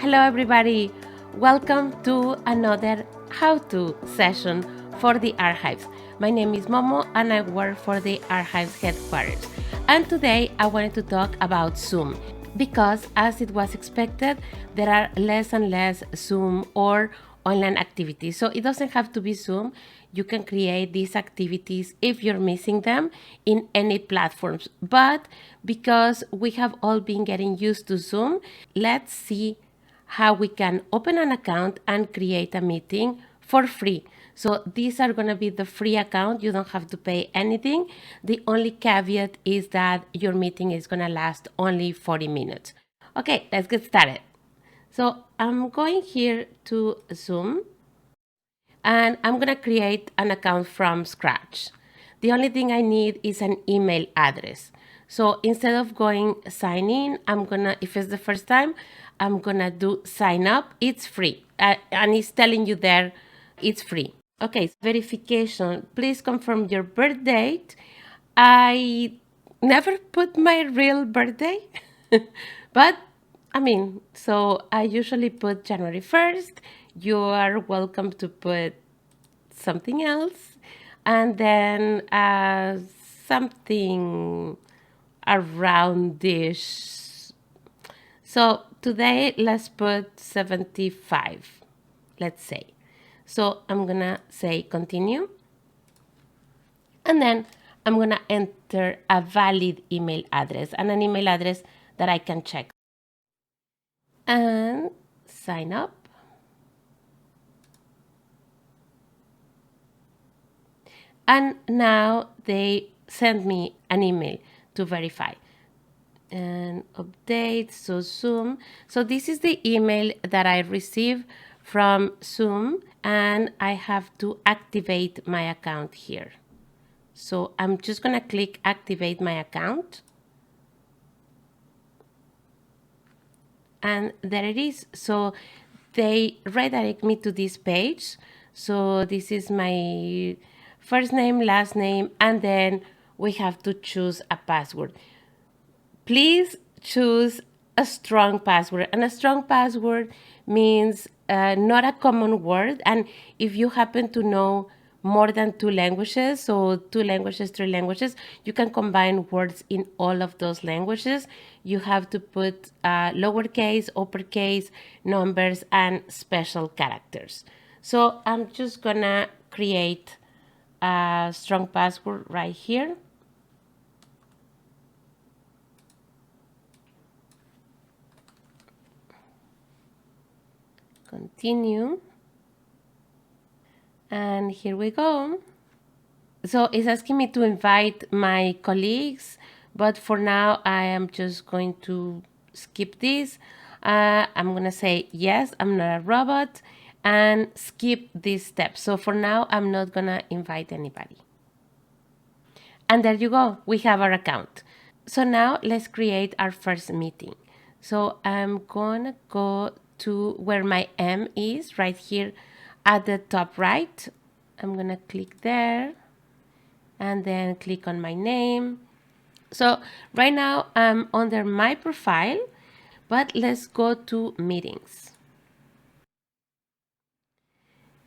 Hello everybody, welcome to another how-to session for the Archives. My name is Momo and I work for the Archives headquarters. And today I wanted to talk about Zoom because, as it was expected, there are less and less Zoom or online activities. So it doesn't have to be Zoom. You can create these activities if you're missing them in any platforms. But because we have all been getting used to Zoom, let's see how we can open an account and create a meeting for free. So these are going to be the free account. You don't have to pay anything. The only caveat is that your meeting is going to last only 40 minutes. Okay, let's get started. So I'm going here to Zoom and I'm going to create an account from scratch. The only thing I need is an email address. So instead of going sign in, I'm gonna, if it's the first time, I'm gonna do sign up. It's free. And it's telling you there it's free. Okay, verification. Please confirm your birth date. I never put my real birthday, but so I usually put January 1st. You are welcome to put something else, and then something around this. So today, let's put 75, let's say. So I'm gonna say continue, and then I'm gonna enter a valid email address and an email address that I can check and sign up. And now they send me an email to verify and update. So Zoom. So this is the email that I received from Zoom, and I have to activate my account here. So I'm just gonna click activate my account. And there it is. So they redirect me to this page. So this is my first name, last name, and then we have to choose a password. Please choose a strong password. And a strong password means not a common word. And if you happen to know more than two languages, so two languages, three languages, you can combine words in all of those languages. You have to put lowercase, uppercase, numbers, and special characters. So I'm just gonna create a strong password right here. Continue. And here we go. So it's asking me to invite my colleagues, but for now I am just going to skip this. I'm gonna say yes, I'm not a robot, and skip this step. So for now I'm not gonna invite anybody. And there you go, we have our account. So now let's create our first meeting. So I'm gonna go to where my M is, right here at the top right. I'm gonna click there and then click on my name. So right now I'm under my profile, but let's go to meetings.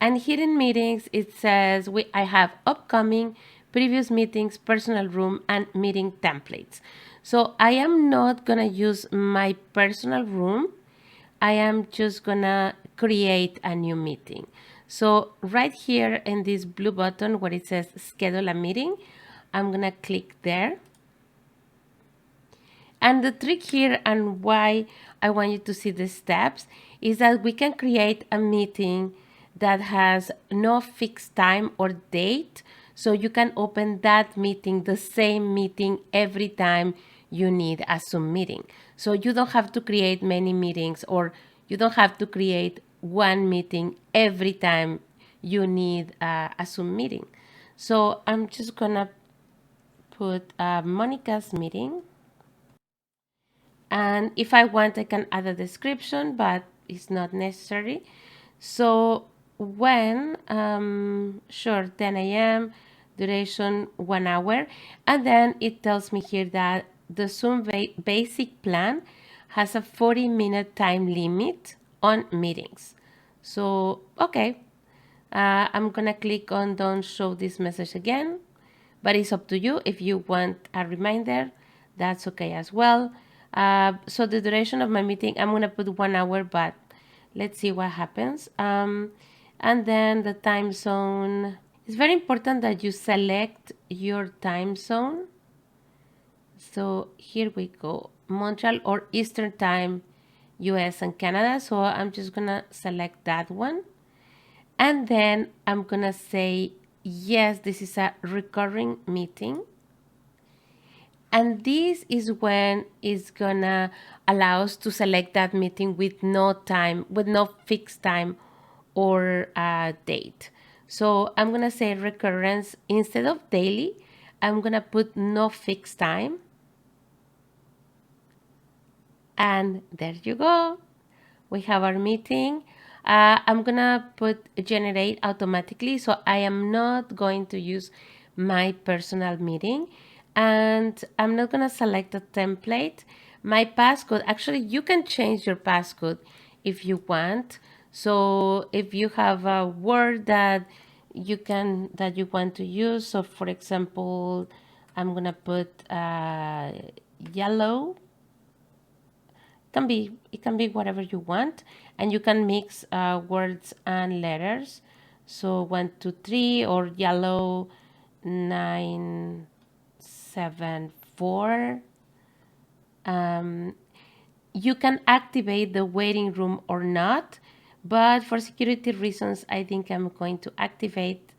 And here in meetings, it says I have upcoming, previous meetings, personal room, and meeting templates. So I am not gonna use my personal room. I am just gonna create a new meeting. So right here in this blue button where it says schedule a meeting, I'm gonna click there. And the trick here and why I want you to see the steps is that we can create a meeting that has no fixed time or date. So you can open that meeting, the same meeting, every time you need a Zoom meeting. So you don't have to create many meetings, or you don't have to create one meeting every time you need a Zoom meeting. So I'm just gonna put Monica's meeting. And if I want, I can add a description, but it's not necessary. So when, sure, 10 a.m., duration 1 hour. And then it tells me here that the Zoom basic plan has a 40-minute time limit on meetings. So, okay, I'm gonna click on don't show this message again, but it's up to you. If you want a reminder, that's okay as well. So the duration of my meeting, I'm gonna put 1 hour, but let's see what happens. And then the time zone. It's very important that you select your time zone. So here we go, Montreal or Eastern Time, US and Canada. So I'm just gonna select that one. And then I'm gonna say, yes, this is a recurring meeting. And this is when it's gonna allow us to select that meeting with no time, with no fixed time or date. So I'm gonna say recurrence instead of daily. I'm gonna put no fixed time. And there you go. We have our meeting. I'm gonna put generate automatically, so I am not going to use my personal meeting, and I'm not gonna select a template. My passcode, actually you can change your passcode if you want. So if you have a word that you want to use, so for example, I'm gonna put yellow. It can be whatever you want, and you can mix words and letters. So 1 2 3 or yellow 974. You can activate the waiting room or not, but for security reasons I think I'm going to activate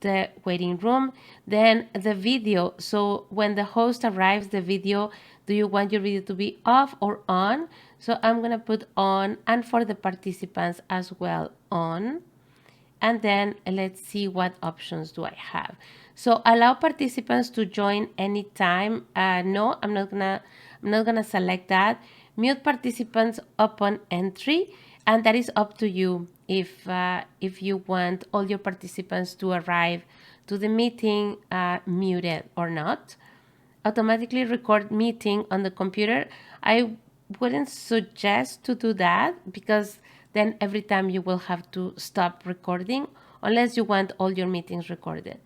the waiting room. Then the video, so when the host arrives, the video, do you want your video to be off or on? So I'm gonna put on, and for the participants as well, on. And then let's see what options do I have. So allow participants to join anytime. No, I'm not gonna select that. Mute participants upon entry, and that is up to you if you want all your participants to arrive to the meeting muted or not. Automatically record meeting on the computer. I wouldn't suggest to do that, because then every time you will have to stop recording, unless you want all your meetings recorded.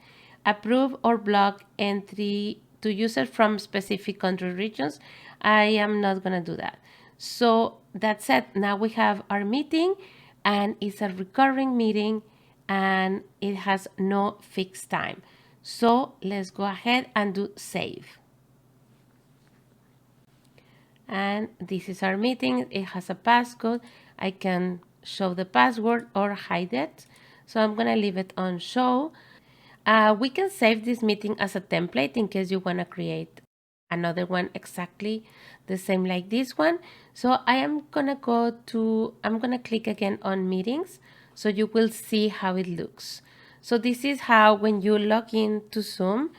Approve or block entry to users from specific country regions. I am not going to do that. So that's it. Now we have our meeting, and it's a recurring meeting, and it has no fixed time. So let's go ahead and do save. And this is our meeting. It has a passcode. I can show the password or hide it. So I'm gonna leave it on show. We can save this meeting as a template in case you wanna create another one exactly the same like this one. So I'm gonna click again on meetings, so you will see how it looks. So this is how when you log in to Zoom,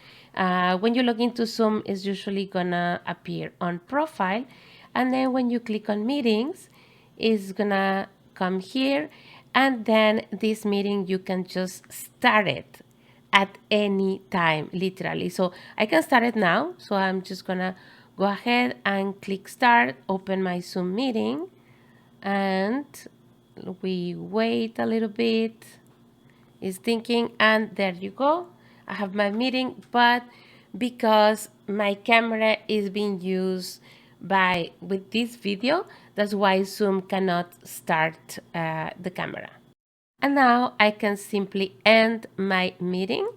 it's usually gonna appear on profile, and then when you click on meetings, it's gonna come here, and then this meeting you can just start it at any time, literally. So I can start it now. So I'm just gonna go ahead and click start, open my Zoom meeting, and we wait a little bit. It's thinking, and there you go. I have my meeting, but because my camera is being used with this video, that's why Zoom cannot start the camera. And now I can simply end my meeting.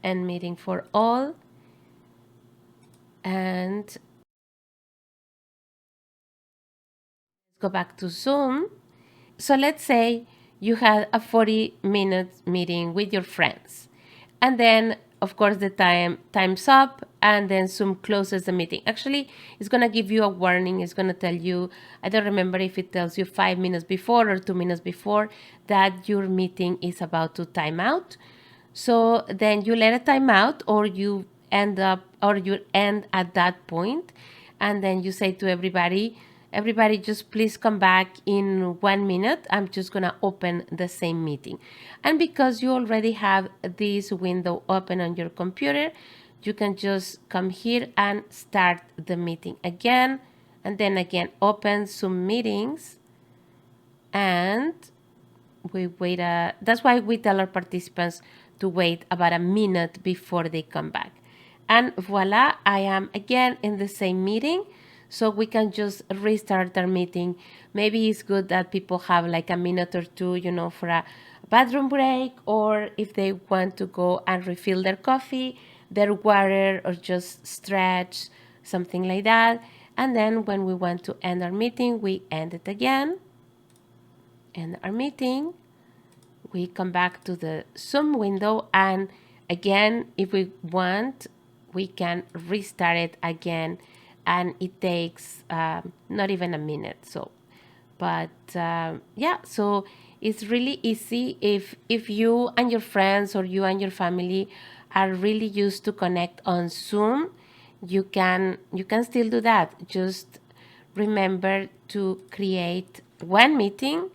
End meeting for all. And let's go back to Zoom. So let's say you had a 40-minute meeting with your friends. And then, of course, the time's up, and then Zoom closes the meeting. Actually, it's going to give you a warning. It's going to tell you, I don't remember if it tells you 5 minutes before or 2 minutes before, that your meeting is about to time out. So then you let it time out, or you end at that point, and then you say to everybody, just please come back in 1 minute. I'm just gonna open the same meeting. And because you already have this window open on your computer, you can just come here and start the meeting again, and then again open Zoom meetings, and we wait. That's why we tell our participants to wait about a minute before they come back. And voila, I am again in the same meeting. So we can just restart our meeting. Maybe it's good that people have like a minute or two, for a bathroom break, or if they want to go and refill their coffee, their water, or just stretch, something like that. And then when we want to end our meeting, we end it again. End our meeting. We come back to the Zoom window, and again, if we want, we can restart it again, and it takes not even a minute. So it's really easy. If you and your friends or you and your family are really used to connect on Zoom, you can still do that. Just remember to create one meeting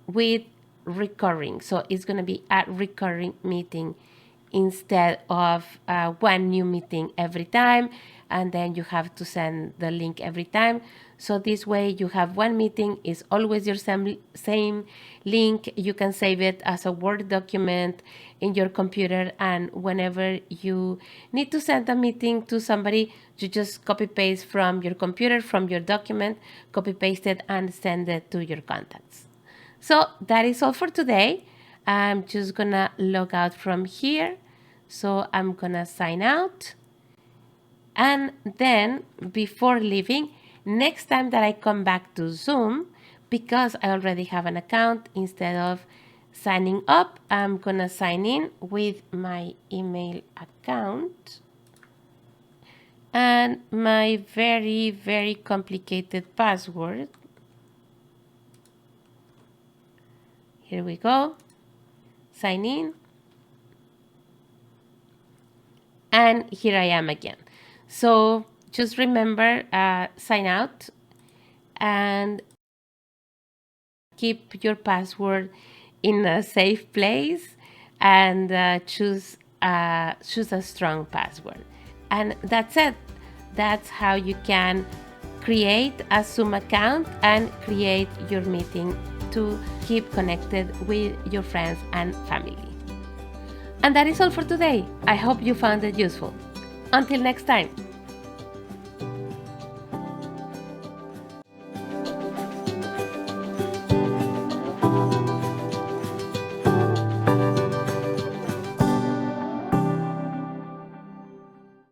with recurring. So it's going to be a recurring meeting instead of one new meeting every time, and then you have to send the link every time. So this way you have one meeting, is always your same link. You can save it as a Word document in your computer, and whenever you need to send a meeting to somebody, you just copy paste from your computer, from your document, copy paste it and send it to your contacts. So that is all for today. I'm just gonna log out from here. So I'm gonna sign out. And then before leaving, next time that I come back to Zoom, because I already have an account, instead of signing up, I'm gonna sign in with my email account and my very, very complicated password. Here we go. Sign in. And here I am again. So just remember, sign out and keep your password in a safe place, and choose a strong password. And that's it. That's how you can create a Zoom account and create your meeting to keep connected with your friends and family. And that is all for today. I hope you found it useful. Until next time.